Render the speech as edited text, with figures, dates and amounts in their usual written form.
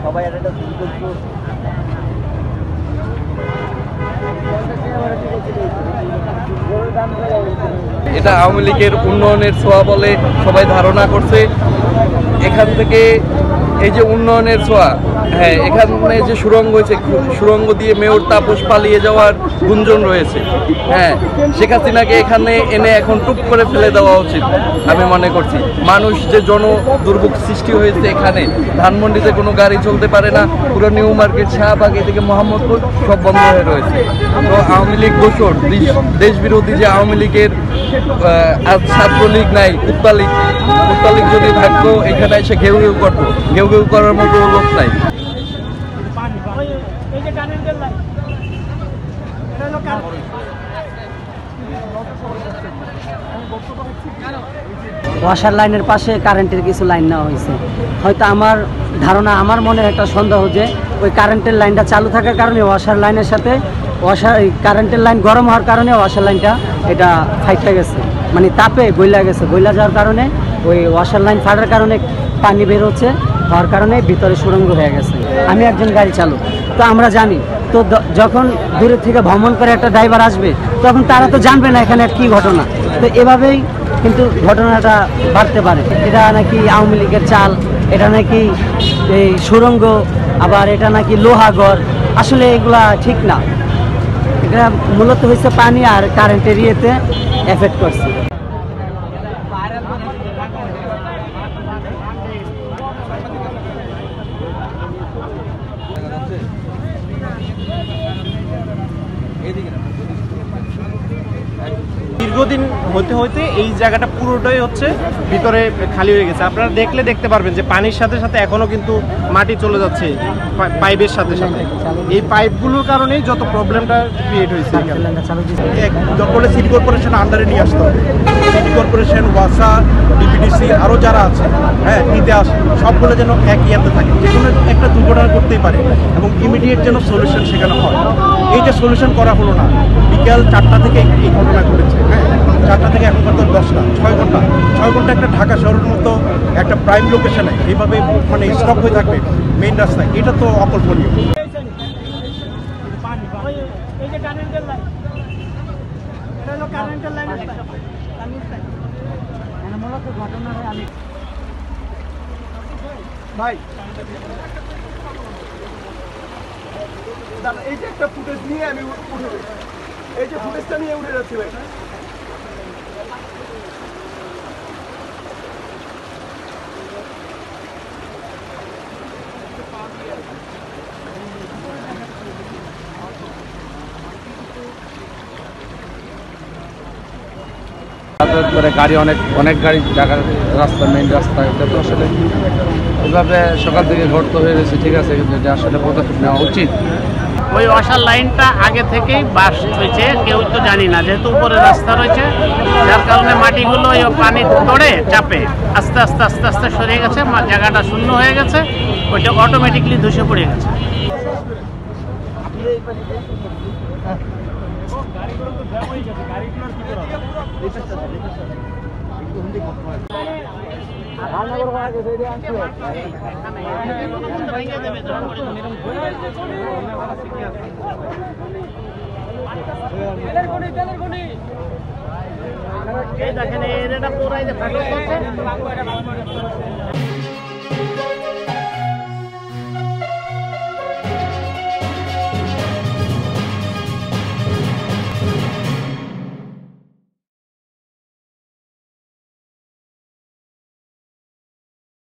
সবাই এটা আওয়ামী লীগের উন্নয়নের ছোঁয়া বলে সবাই ধারণা করছে। এখান থেকে এই যে উন্নয়নের ছোঁয়া, হ্যাঁ, এখানে যে সুড়ঙ্গ হয়েছে, সুড়ঙ্গ দিয়ে মেয়র তাপস পালিয়ে যাওয়ার গুঞ্জন রয়েছে। হ্যাঁ, শেখ হাসিনাকে এখানে এনে এখন টুপ করে ফেলে দেওয়া উচিত আমি মনে করছি। মানুষ যে দুর্ভোগ সৃষ্টি হয়েছে, এখানে ধানমন্ডিতে কোনো গাড়ি চলতে পারে না, পুরো নিউ মার্কেট, শাহবাগ, এদিকে মোহাম্মদপুর সব বন্ধ হয়ে রয়েছে। তো আওয়ামী লীগ দোষর, দেশ বিরোধী যে আওয়ামী লীগের ছাত্রলীগ নাই, কুত্তালীগ যদি থাকতো এখানে এসে ঘেউ ঘেউ করতো, ঘেউ ঘেউ করার মতো লোক নাই। ওয়াসার লাইনের পাশে কারেন্টের কিছু লাইন নেওয়া হয়েছে। হয়তো আমার ধারণা, আমার মনে একটা সন্দেহ যে ওই কারেন্টের লাইনটা চালু থাকার কারণে ওয়াসার লাইনের সাথে কারেন্টের লাইন গরম হওয়ার কারণে ওয়াসার লাইনটা এটা ফাইটে গেছে, মানে তাপে গইলা গেছে। গইলা যাওয়ার কারণে ওই ওয়াসার লাইন ফাটার কারণে পানি বের হচ্ছে, হওয়ার কারণে ভিতরে সুড়ঙ্গ হয়ে গেছে। আমি একজন গাড়ি চালক, তো আমরা জানি তো যখন দূরের থেকে ভ্রমণ করে একটা ড্রাইভার আসবে তখন তারা তো জানবে না এখানে কী ঘটনা। তো এভাবেই কিন্তু ঘটনাটা বাড়তে পারে। এটা নাকি আওয়ামী লীগের চাল, এটা নাকি এই সুড়ঙ্গ, আবার এটা নাকি লোহাগড়। আসলে এগুলা ঠিক না। এটা মূলত হয়েছে পানি আর কারেন্টের ইয়েতে এফেক্ট করছে। দীর্ঘদিন হতে হতে এই জায়গাটা পুরোটাই হচ্ছে ভিতরে খালি হয়ে গেছে। আপনারা দেখতে পারবেন যে পানির সাথে সাথে এখনো কিন্তু মাটি চলে যাচ্ছে পাইপের সাথে সাথে। এই পাইপগুলোর কারণেই যত প্রবলেমটা ক্রিয়েট হয়েছে। দরকারে সিটি কর্পোরেশন আন্ডারে নিয়ে আসতে হবে। সিটি কর্পোরেশন, ওয়াসা, ডিপিডিসি আরও যারা আছে, হ্যাঁ, নিতে আসে, সবগুলো যেন এক ইয়াতে থাকে, যে কোনো একটা দুর্ঘটনা করতেই পারে এবং ইমিডিয়েট যেন সলিউশন সেখানে হয়। এই যে সলিউশন করা হলো না, বিকাল 4টা থেকে এই ঘটনা ঘটেছে। হ্যাঁ, 4টা থেকে এখন পর্যন্ত 10টা, 6 ঘন্টা একটা ঢাকা শহরের মতো একটা প্রাইম লোকেশনে এইভাবে মানে স্টপ হয়ে থাকবে মেইন রাস্তায়, এটা তো অকল্পনীয়। ভাই, এই যে একটা ফুটেজ নিয়ে আমি উঠে, এই যে ফুটেজটা নিয়ে উঠে যাচ্ছি ভাই। গাড়ি অনেক গাড়ি জায়গার রাস্তা, মেইন রাস্তা, এটা তো আসলে এভাবে সকাল থেকে ঘটতে হয়ে গেছে। ঠিক আছে, কিন্তু এটা আসলে পদক্ষেপ নেওয়া উচিত। ওই ওয়াসার লাইনটা আগে থেকেই বাস্ট হয়েছে, কেউ তো জানি না, যেহেতু উপরে রাস্তা রয়েছে, যার কারণে মাটিগুলো ওই পানি তোড়ে চাপে আস্তে আস্তে আস্তে আস্তে সরে গেছে, জায়গাটা শূন্য হয়ে গেছে, ওইটা অটোমেটিকলি ধসে পড়ে গেছে। দেখেন এটা পুরাই